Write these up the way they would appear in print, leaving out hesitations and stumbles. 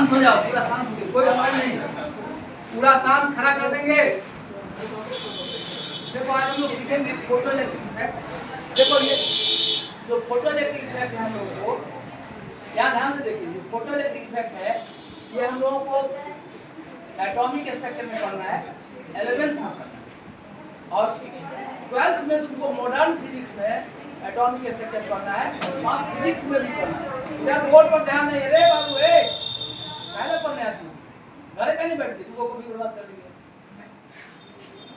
शांत हो जाओ, पूरा शांत हो जाओ, कोई आवाज नहीं, पूरा शांत खड़ा कर देंगे। देखो आज हम लोग सीखेंगे फोटो इलेक्ट्रिक इफेक्ट। देखो ये जो फोटो इलेक्ट्रिक इफेक्ट है हम लोगों को, यहाँ ध्यान से देखिए, जो फोटो इलेक्ट्रिक इफेक्ट है ये हम लोगों को एटॉमिक स्ट्रक्चर में पढ़ना है, 11th में पढ़ना है, और 12th में तुमको मॉडर्न फिजिक्स में एटॉमिक स्ट्रक्चर पढ़ना है, और फिजिक्स में भी पढ़ना है। इधर बोर्ड पर ध्यान नहीं, अरे बाबू पहले पढ़ने आती हूँ, घरे का नहीं बैठती, तुमको कभी बर्बाद कर देंगे।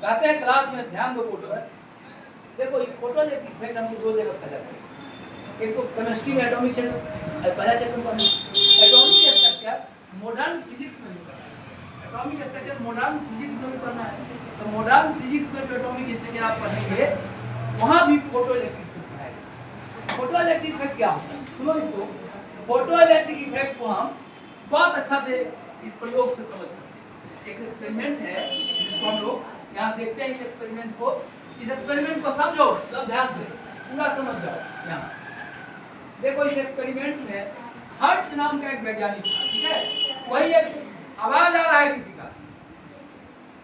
कहते हैं क्लास में ध्यान दो फोटो है। देखो ये फोटो इलेक्ट्रिक इफेक्ट हमको दो जगह पता जाता है, एक तो केमिस्ट्री में एटॉमिक चैप्टर, पहला चैप्टर पढ़ना है, एटॉमिक स्ट्रक्चर मॉडर्न फिजिक्स में भी पढ़ना है, एटॉमिक स्ट्रक्चर मॉडर्न फिजिक्स में भी पढ़ना है। तो मॉडर्न फिजिक्स में जो एटॉमिक स्ट्रक्चर आप पढ़ेंगे वहाँ भी फोटो इलेक्ट्रिक इफेक्ट आएगा। फोटो इलेक्ट्रिक इफेक्ट क्या होता है, सुनो इसको। फोटो इलेक्ट्रिक इफेक्ट को हम बहुत अच्छा से इस प्रयोग से समझ सकते हैं। एक एक्सपेरिमेंट है जिसको हम लोग यहाँ देखते हैं, इस एक्सपेरिमेंट को समझो, सब ध्यान से पूरा समझ जाओ। यहाँ देखो, इस एक्सपेरिमेंट में हर्ट्ज नाम का एक वैज्ञानिक था, ठीक है। वही एक आवाज आ रहा है किसी का,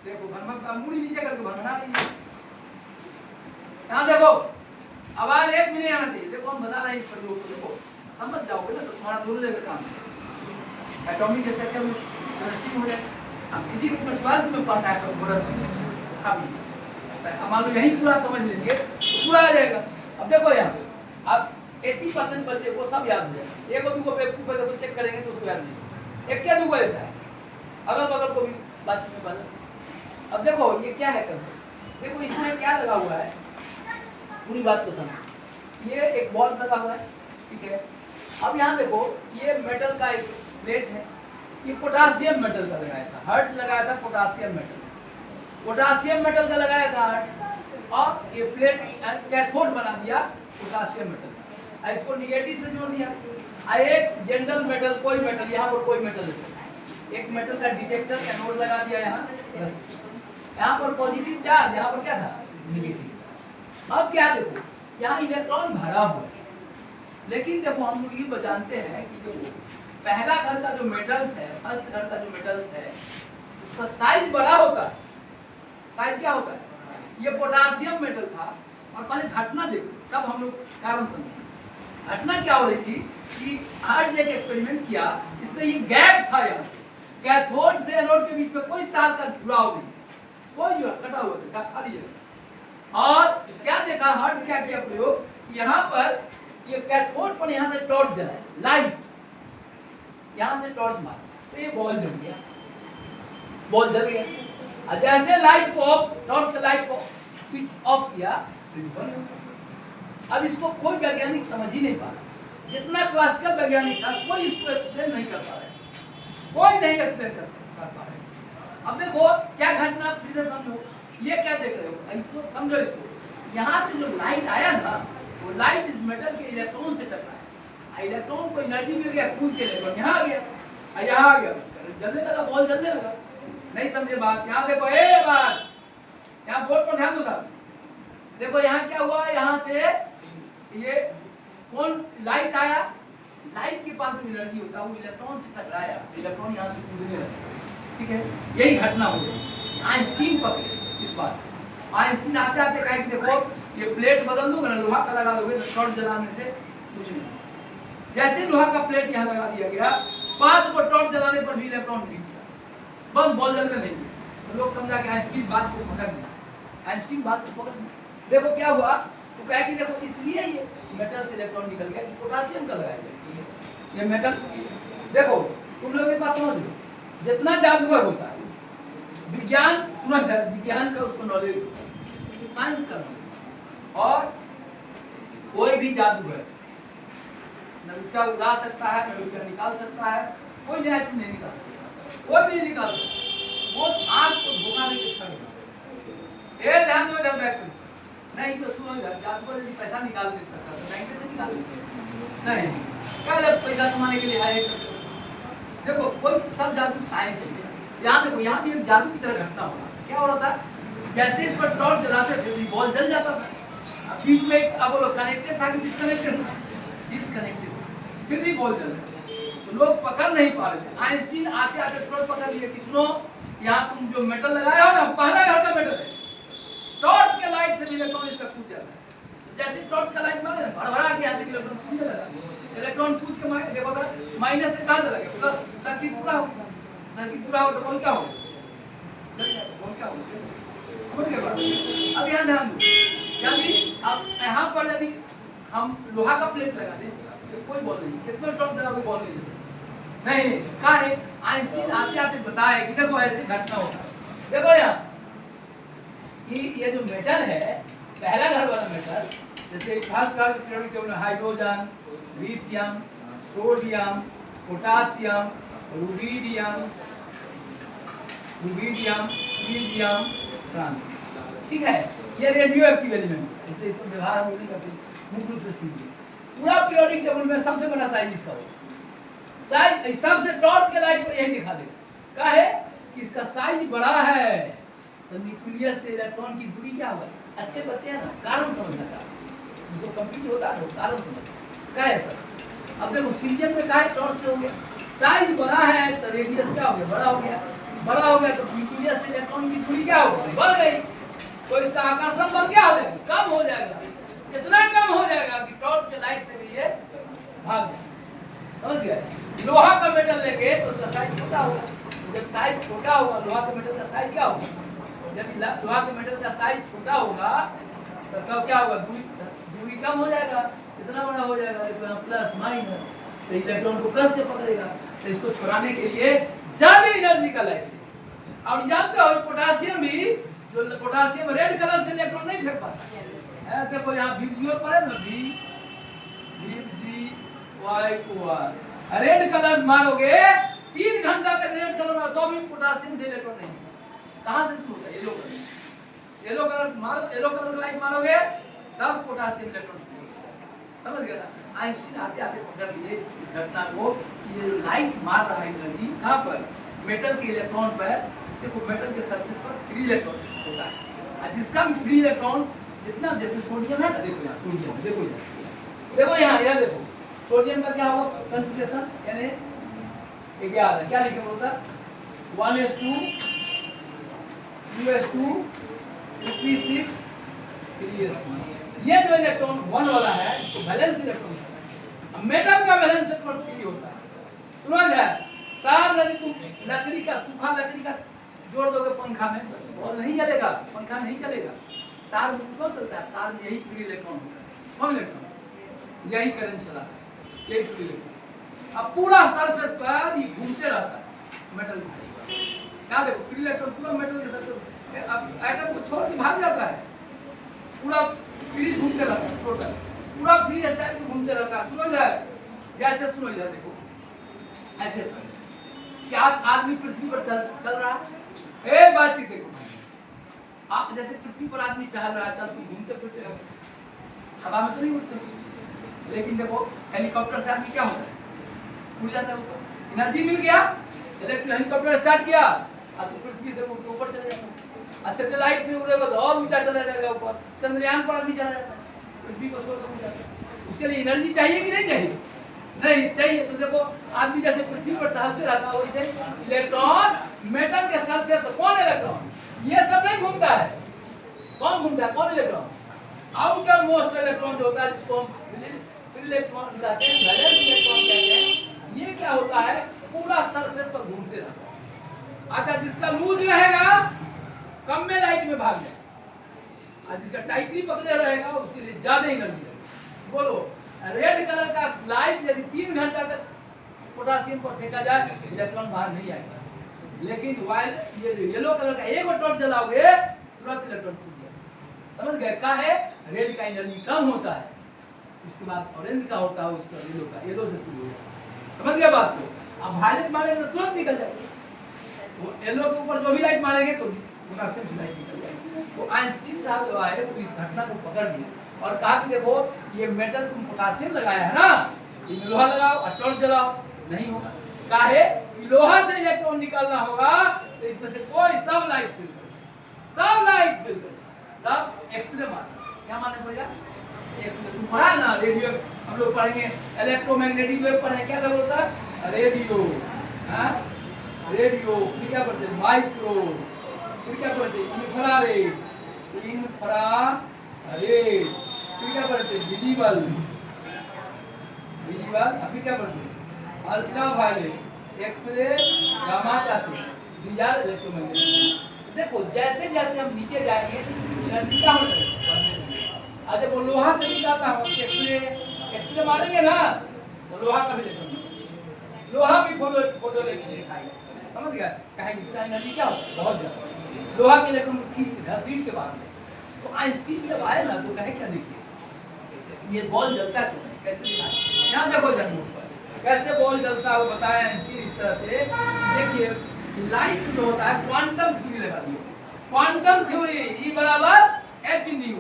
देखो भरमक का मुड़ी नीचे करके भरना नहीं है। यहाँ देखो आवाज एक भी नहीं आना चाहिए। देखो हम बता रहे हैं इस प्रयोग को, देखो समझ जाओगे ना तो तुम्हारा दोनों जगह काम है। एटॉमिक स्ट्रक्चर में केमिस्ट्री हो जाए, फिजिक्स में 12th में पढ़ना है, मान लो यही पूरा समझ लेंगे तो पूरा आ जाएगा। अब देखो यहाँ अब 80% बच्चे को सब याद हो जाएगा, एक दूगो बेवकूफ है तो चेक करेंगे तो उसको याद नहीं, एक क्या दूगो ऐसा है, अगल बगल को भी बातचीत में पहले। अब देखो ये क्या है कर, देखो इसमें क्या लगा हुआ है, पूरी बात को समझो। ये एक बॉल लगा हुआ है, ठीक है। अब यहाँ देखो ये मेटल का एक प्लेट है, ये पोटासियम मेटल का लगाया था, हर्ट्ज लगाया था पोटासियम मेटल, पोटासियम मेटल का लगाया था हर्ट्ज, और ये प्लेट कैथोड बना दिया पोटासियम मेटल, इसको निगेटिव से जोड़ दिया। एक जनरल मेटल, कोई मेटल, यहाँ पर कोई मेटल, एक मेटल का डिटेक्टर एनोड लगा दिया यहाँ, यहाँ पर पॉजिटिव चार्ज, यहाँ पर क्या था निगेटिव। अब क्या देखो यहाँ इलेक्ट्रॉन भरा हुआ है, लेकिन देखो हम लोग ये जानते हैं कि जो पहला घर का जो मेटल्स है, फर्स्ट घर का जो मेटल्स है, उसका साइज बड़ा होता है। साइज क्या होता है, ये पोटासियम मेटल था, और पहले घटना देखो तब हम लोग कारण समझे। घटना क्या हो रही थी कि हर्ट्ज एक एक्सपेरिमेंट किया, इसमें ये गैप था, यहाँ कैथोड से एनोड के बीच में कोई तार का जुड़ाव नहीं, कोई कटा हुआ था खाली जगह। और क्या देखा हर्ट्ज, क्या किया प्रयोग, यहाँ पर ये कैथोड पर यहाँ से टॉर्च जलाए, लाइट यहाँ से टॉर्च मार, तो ये बॉल जल गया, बॉल जल गया। जैसे लाइट को टॉर्च से लाइट को स्विच ऑफ किया, स्विच बंद हो गया। अब इसको कोई वैज्ञानिक समझ ही नहीं पा रहा, जितना क्लासिकल वैज्ञानिक था कोई इसको एक्सप्लेन नहीं कर पा रहा है, कोई नहीं एक्सप्लेन कर पा रहा है। अब देखो क्या घटना, फिर से समझो, ये क्या देख रहे हो, इसको समझो। इसको यहाँ से जो लाइट आया ना, वो लाइट इस मेटल के इलेक्ट्रॉन से टकराया, इलेक्ट्रॉन को एनर्जी मिल गया, कूद के इलेक्ट्रॉन यहाँ आ गया, यहाँ आ गया, जलने लगा, बॉल जलने लगा। नहीं समझे बात, यहाँ देखो बात, यहाँ बोर्ड पर ध्यान दो साहब। देखो यहाँ क्या हुआ, यहाँ से ये कौन लाइट आया, लाइट के पास जो एनर्जी होता है वो इलेक्ट्रॉन से टकराया, इलेक्ट्रॉन यहाँ से कूदने लगा, ठीक है। यही घटना हो गई। आइंस्टीन पकड़े इस बात, आइंस्टीन आते आते कहे कि देखो ये प्लेट बदल दोगे ना, लोहा का लगा दोगे तो टॉर्च जलाने से कुछ नहीं। जैसे लोहा का प्लेट यहाँ लगा दिया गया, 5 को टॉर्च जलाने पर भी इलेक्ट्रॉन नहीं दिया, बस बॉल जलने नहीं। तो लोग समझा कि आइंस्टीन बात को पकड़ नहीं, आइंस्टीन बात को पकड़ नहीं। देखो क्या हुआ, तो कहा कि देखो इसलिए ये मेटल से इलेक्ट्रॉन निकल गया कि पोटासियम का लगाया गया, ये मेटल। देखो तुम लोग के पास समझ लो, जितना जादूगर होता है विज्ञान, सुना है विज्ञान का उसको नॉलेज, साइंस का, और कोई भी जादूगर नलका उड़ा सकता है, नलका निकाल सकता है, कोई नया चीज नहीं निकाल सकता, कोई नहीं निकाल सकता। वो आग को धोखा देके छड़ ये ध्यान दो, इधर बैठ नहीं तो सुनो, जादूगर यदि पैसा निकाल देता था तो बैंक से निकाल देते नहीं, क्या जब पैसा कमाने के लिए है। देखो कोई सब जादू साइंस है। यहाँ देखो यहाँ भी एक जादू की तरह घटना हो रहा था। क्या हो रहा था, जैसे इस पर टॉर्च जलाते थे बॉल जल जाता था। बीच में अब वो कनेक्टेड था कि डिस्कनेक्टेड था, डिस्कनेक्टेड, फिर भी बॉल जल रहा। तो लोग पकड़ नहीं पा रहे थे। आइंस्टीन आते आते तुरंत पकड़ लिए कि सुनो, यहाँ तुम जो मेटल लगाया हो ना, पहला घर का मेटल है, टॉर्च के लाइट से इलेक्ट्रॉन इसका कूद जाता है। जैसे टॉर्च का लाइट मारे भड़बड़ा के यहाँ से इलेक्ट्रॉन कूदने लगा, इलेक्ट्रॉन कूद के देखो माइनस से कहाँ चला गया, तो सर्किट पूरा हो गया। सर्किट पूरा हो तो कौन क्या हो, कौन क्या हो, समझ गए बात। अब यहाँ ध्यान दो, यदि अब यहाँ पर यदि हम लोहा का प्लेट लगा दें तो कोई बॉल नहीं, कितना टॉर्च जला कोई बॉल नहीं, क्या है। आइंस्टीन आते आते बताए कि देखो ऐसी घटना होगा। देखो यहाँ कि ये जो मेटल है, पहला घर वाला मेटल, जैसे खास कर पीरियोडिक टेबल में hydrogen, lithium, sodium, potassium, rubidium, medium, trans, ठीक है। ये रेडियो एक्टिव एलिमेंट, इसलिए इसको व्यवहार हम नहीं करते, मुख्य रूप से सीखिए। पूरा पीरियोडिक टेबल में सबसे बड़ा साइज इसका होगा, साइज सबसे टॉर्च के लाइट पर यही दिखा देगा। क्या है कि इसका साइज बड़ा है, तो न्यूक्लियस से इलेक्ट्रॉन की दूरी क्या होगा। अच्छे बच्चे हैं ना, कारण समझना चाहते, जिसको कंप्लीट होता है कारण समझना क्या है सर। अब देखो सीजन में क्या है, टॉर्च से हो गया, साइज बड़ा है तो रेडियस क्या हो गया, बड़ा हो गया, बड़ा हो गया तो न्यूक्लियस से इलेक्ट्रॉन की दूरी क्या होगी, बढ़ गई, तो इसका आकर्षण बल क्या हो जाएगा, कम हो जाएगा। इतना कम हो जाएगा कि टॉर्च के लाइट से भी ये भाग जाए, समझ गए। लोहा का मेटल लेके तो उसका साइज छोटा होगा, तो जब साइज छोटा होगा लोहा के मेटल का साइज क्या होगा, यदि लोहा के मेटल का साइज छोटा होगा तो कब क्या होगा, दूरी कम हो जाएगा, कितना बड़ा हो जाएगा, प्लस माइनस, तो इलेक्ट्रॉन को प्लस से पकड़ेगा, तो इसको छुड़ाने के लिए ज्यादा एनर्जी का लाइट। और जानते हो पोटासियम भी, जो पोटासियम रेड कलर से इलेक्ट्रॉन नहीं फेंक पाता, देखो यहाँ वीजीओ पर है ना, VGYOR, रेड कलर मारोगे 3 घंटा तक रेड कलर मारो तो भी पोटासियम से इलेक्ट्रॉन नहीं, कहां से शुरू होता है, येलो कलर, येलो कलर मारो, येलो कलर लाइट मारोगे तब पोटासियम इलेक्ट्रॉन, समझ गए ना। आइंस्टीन आते आते पकड़ लिए इस घटना को कि ये लाइट मार रहा है एनर्जी कहां पर, मेटल के इलेक्ट्रॉन पर। देखो मेटल के सरफेस पर फ्री इलेक्ट्रॉन होता है, जिसका फ्री इलेक्ट्रॉन जितना, जैसे सोडियम है ना, देखो यहाँ सोडियम, देखो यहाँ यार, देखो सोडियम का क्या होगा कॉन्फ़िगरेशन, यानी 11 क्या लिखे होता, 1s2 2s2 2p6 3s1। ये जो इलेक्ट्रॉन 1 वाला है इसको वैलेंस इलेक्ट्रॉन है। अब मेटल का वैलेंस इलेक्ट्रॉन फ्री होता है, समझ गए। तार यदि तुम लकड़ी का, सूखा लकड़ी का जोड़ दोगे पंखा में तो बॉल नहीं चलेगा, पंखा नहीं चलेगा, तार में क्यों चलता है, तार में यही फ्री इलेक्ट्रॉन होता है, कौन इलेक्ट्रॉन, यही करंट चलाता है, यही फ्री इलेक्ट्रॉन। अब पूरा सरफेस पर ये घूमते रहता है मेटल क्या, देखो फ्री इलेक्ट्रॉन पूरा मेटल के सरफेस, अब एटम को छोड़ के भाग जाता है, पूरा फ्री घूमते रहता है, टोटल पूरा फ्री स्टाइल में घूमते रहता है, सुनो इधर, जैसे सुनो इधर देखो, ऐसे क्या आदमी पृथ्वी पर चल रहा है, एक बातचीत देखो, आप जैसे पृथ्वी पर आदमी टहल रहा है, चल घूमते फिरते रहते, हवा में तो नहीं उड़ते, लेकिन देखो हेलीकॉप्टर से आदमी क्या होता है, उड़ जाता है ऊपर, एनर्जी मिल गया, हेलीकॉप्टर स्टार्ट किया, अब तो पृथ्वी से उड़ के ऊपर चले जाता है, सैटेलाइट से उड़ेगा तो और ऊंचा चला जाएगा ऊपर, चंद्रयान पर आदमी चला जाता है, पृथ्वी को छोड़ कर जाता है। उसके लिए एनर्जी चाहिए कि नहीं चाहिए, नहीं चाहिए। तो देखो आदमी जैसे पृथ्वी पर टहलते रहता है वैसे इलेक्ट्रॉन मेटल के सरफेस पर, कौन इलेक्ट्रॉन, ये सब नहीं घूमता है, कौन घूमता है, कौन इलेक्ट्रॉन, आउटर मोस्ट इलेक्ट्रॉन जो होता है, जिसको फ्री इलेक्ट्रॉन कहते हैं, वैलेंस इलेक्ट्रॉन कहते हैं, ये क्या होता है पूरा सरफेस पर घूमते रहता है। अच्छा जिसका लूज रहेगा कम में लाइट में भाग जाए, और जिसका टाइटली पकड़े रहेगा उसके लिए ज्यादा एनर्जी है। बोलो रेड कलर का लाइट यदि 3 घंटा तक पोटासियम पर फेंका जाए इलेक्ट्रॉन बाहर नहीं आएगा, लेकिन वाइल ये जो येलो कलर का एक टॉर्च जलाओगे तुरंत इलेक्ट्रॉन टूट जाएगा, समझ गए। क्या है, रेड का एनर्जी कम होता है, उसके बाद ऑरेंज का होता है, उसका येलो का, येलो से शुरू होता है, समझ गया बात को। अब वायलेट मारेंगे तो तुरंत निकल जाएगा, वो येलो के ऊपर जो भी लाइट मारेंगे तो पोटासियम की लाइट निकल जाएगी। तो आइंस्टीन साहब जो आए तो इस घटना को पकड़ लिया और कहा कि देखो ये मेटल तुम पोटासियम लगाया है ना, इसमें लोहा लगाओ और टॉर्च जलाओ, नहीं होगा। काहे कि लोहा से इलेक्ट्रॉन निकलना होगा तो इसमें से कोई सब लाइट फिल कर, सब लाइट फिल कर, तब एक्सरे मारना, क्या मानना पड़ेगा, एक्सरे। तुम पढ़ा ना रेडियो, हम लोग पढ़ेंगे इलेक्ट्रोमैग्नेटिक वेव पढ़े, क्या होता है रेडियो, हाँ रेडियो, फिर क्या पढ़ते हैं माइक्रो, फिर क्या पढ़ते हैं इंफ्रारेड, इंफ्रारेड, फिर क्या पढ़ते हैं विजिबल, विजिबल, फिर क्या पढ़ते हैं ultraviolet, x ray, gamma classes, these are electromagnetic. देखो जैसे जैसे हम नीचे जाएंगे एनर्जी क्या होता है, आज वो लोहा से निकालता है एक्सरे, एक्सरे मारेंगे ना तो लोहा का भी इलेक्ट्रॉन, लोहा भी फोटो लेके दिखाएगा, समझ गया, कहे इसका एनर्जी क्या होता है बहुत ज्यादा, लोहा के इलेक्ट्रॉन को खींच घसीट के बाद में, तो आइंस्टीन जब आए ना तो कहे क्या, देखिए ये बॉल जलता क्यों है, कैसे दिखाया, यहाँ देखो जन्म कैसे बॉल जलता है वो बताया आइंस्टीन इस तरह से। देखिए लाइट जो होता है क्वांटम थ्योरी लगा दी, क्वांटम थ्योरी E बराबर एच न्यू,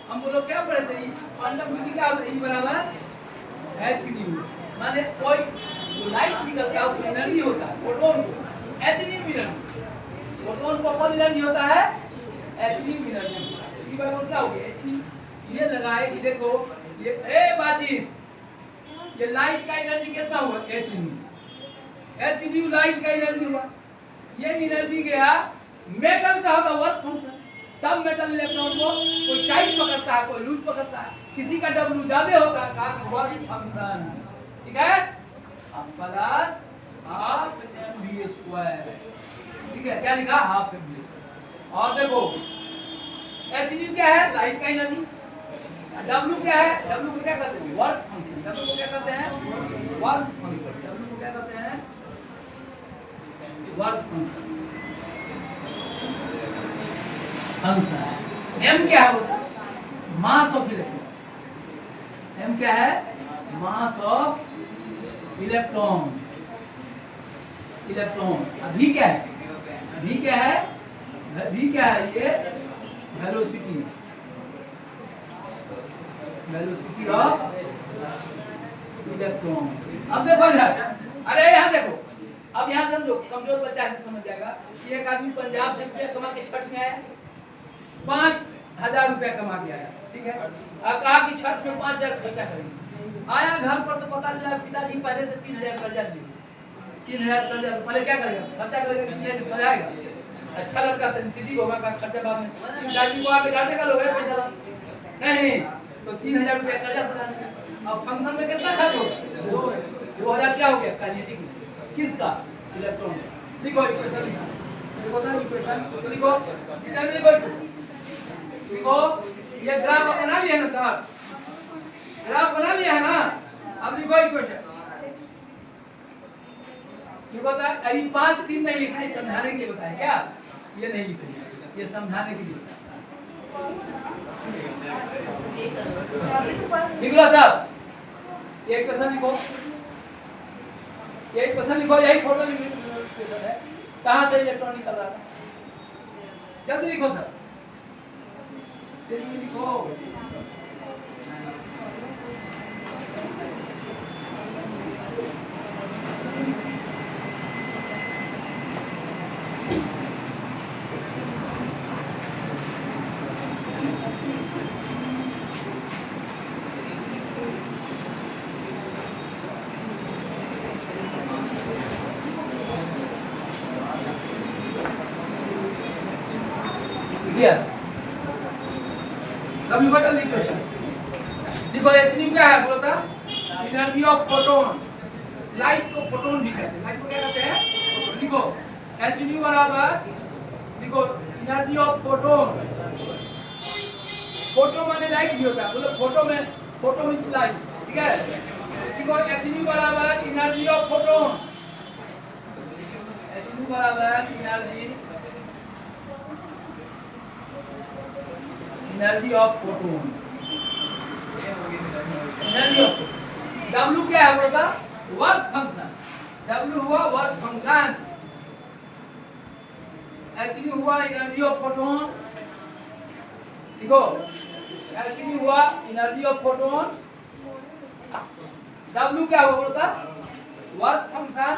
हम बोलो क्या पढ़े थे, क्वांटम थ्योरी क्या होता है, E बराबर एच न्यू, माने कोई लाइट निकल के उसमें एनर्जी होता है फोटोन को एच न्यू एनर्जी, फोटोन को कौन एनर्जी होता है एच न्यू एनर्जी, E बराबर क्या हो गया एच न्यू, ये लगाए कि देखो ये ए बातचीत, ये लाइट का एनर्जी कितना हुआ H new, H new light का एनर्जी हुआ, ये एनर्जी गया मेटल का होगा वर्क फंक्शन, सब मेटल इलेक्ट्रॉन को कोई टाइट पकड़ता है कोई लूज पकड़ता है, किसी का डब्ल्यू ज्यादा होता है, कहा कि वर्क फंक्शन, ठीक है, अब प्लस हाफ mv², ठीक है, क्या लिखा हाफ mv, और देखो एच न्यू क्या है लाइट का एनर्जी, डब्ल्यू क्या है, डब्ल्यू को क्या कहते हैं वर्क फंक्शन, डब्ल्यू को क्या कहते हैं वर्क फंक्शन, डब्ल्यू को क्या कहते हैं वर्क फंक्शन, फंक्शन, एम क्या है बोलता मास ऑफ इलेक्ट्रॉन, एम क्या है मास ऑफ इलेक्ट्रॉन, इलेक्ट्रॉन, अभी क्या है, अभी क्या है, अभी क्या है ये वेलोसिटी, वेलोसिटी ऑफ इलेक्ट्रॉन। अब देखो इधर, अरे यहाँ देखो, अब यहाँ समझो कमजोर बच्चा है समझ जाएगा, एक आदमी पंजाब से रुपया कमा के छठ में आया, 5,000 रुपया कमा के आया, ठीक है, अब कहा कि छठ में 5,000 खर्चा करेंगे, आया घर पर तो पता चला पिताजी पहले से 3,000 कर्जा दिए, 3,000 कर्जा, पहले क्या करेगा खर्चा करेगा, 3,000 सजाएगा, अच्छा लड़का सेंसिटिव होगा का खर्चा बाद में पिताजी को आके डांटेगा लोग पैसा नहीं, तो 3,000 रुपया कर्जा सजा, अब फंक्शन में कितना खर्च होगा 2,000 क्या हो गया काइनेटिक में, किसका इलेक्ट्रॉन, लिखो इक्वेशन, लिखो सर इक्वेशन लिखो, डिटेल लिखो, लिखो ये ग्राफ बना लिया है ना सर, ग्राफ बना लिया है ना, अब लिखो इक्वेशन, लिखो था अभी 5 3 नहीं लिखना है, समझाने के लिए बताया क्या, ये नहीं लिखना, ये समझाने के लिए लिख लो साहब, ये क्वेश्चन लिखो, यही क्वेश्चन लिखो, यही फोटो है, कहाँ से इलेक्ट्रॉन निकल रहा था, जल्दी लिखो सर, इसमें लिखो, सब लिखो जल्दी क्वेश्चन लिखो, एच न्यू क्या है बोलो था एनर्जी ऑफ फोटोन, लाइट को फोटोन भी कहते हैं, लाइट को क्या कहते हैं, लिखो एच न्यू बराबर, लिखो एनर्जी ऑफ फोटोन, फोटो माने लाइट भी होता है, बोलो फोटो में लाइट, ठीक है, लिखो एच न्यू बराबर energy of photon, H nu बराबर energy of photon, energy of W क्या है बोलता वर्क फंक्शन, W हुआ वर्क फंक्शन, H हुआ एनर्जी ऑफ फोटोन, देखो H हुआ एनर्जी ऑफ फोटोन, W क्या हुआ बोलता वर्क फंक्शन,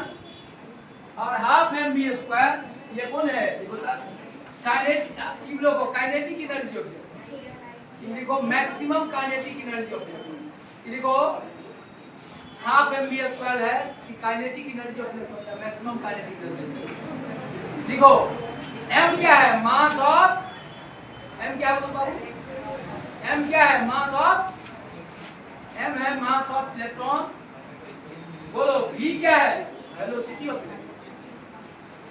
और हाफ mv², ये कौन है बोलता काइनेटिक, इन लोगों को काइनेटिक एनर्जी ऑफ, देखो मैक्सिमम काइनेटिक एनर्जी ऑफ, देखो हाफ एम बी स्क्वायर है कि kinetic energy of electron, maximum kinetic energy. लिखो m क्या है, मास ऑफ, m क्या है बाबू, m क्या है, मास ऑफ, m है मास ऑफ इलेक्ट्रॉन। बोलो v क्या है, वेलोसिटी ऑफ इलेक्ट्रॉन।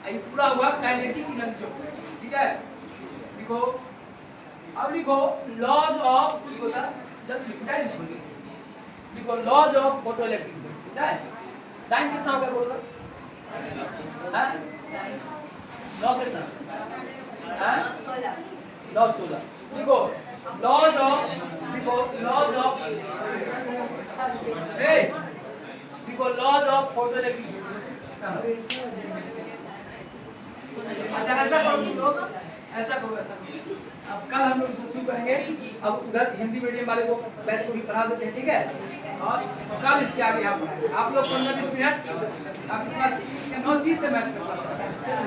ये पूरा हुआ काइनेटिक एनर्जी ऑफ इलेक्ट्रॉन, ठीक है। लिखो अब, लिखो लॉज ऑफ, लिखो सर जल्दी लिखो, लिखो लॉज ऑफ फोटोइलेक्ट्रिक, ठीक है। टाइम कितना हो गया बोलो सर, लॉ कितना, लॉ 16। लिखो लॉज ऑफ, लिखो लॉज ऑफ, लिखो लॉज ऑफ फोटोइलेक्ट्रिक। अच्छा ऐसा करो तुम लोग, ऐसा करो, ऐसा करो। अब कल हम लोग इसको शुरू करेंगे। अब उधर हिंदी मीडियम वाले को बैच को भी पढ़ा देते हैं, ठीक है। और कल इसके आगे आप पढ़ाएंगे। आप लोग 15-20 मिनट आप इस बार 9:30 से मैथ में पढ़ सकते हैं।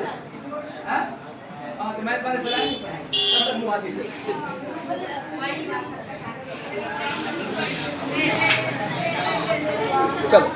तो मैथ वाले सलाह नहीं पढ़ाएंगे, तब तक मुआ दीजिए। चलो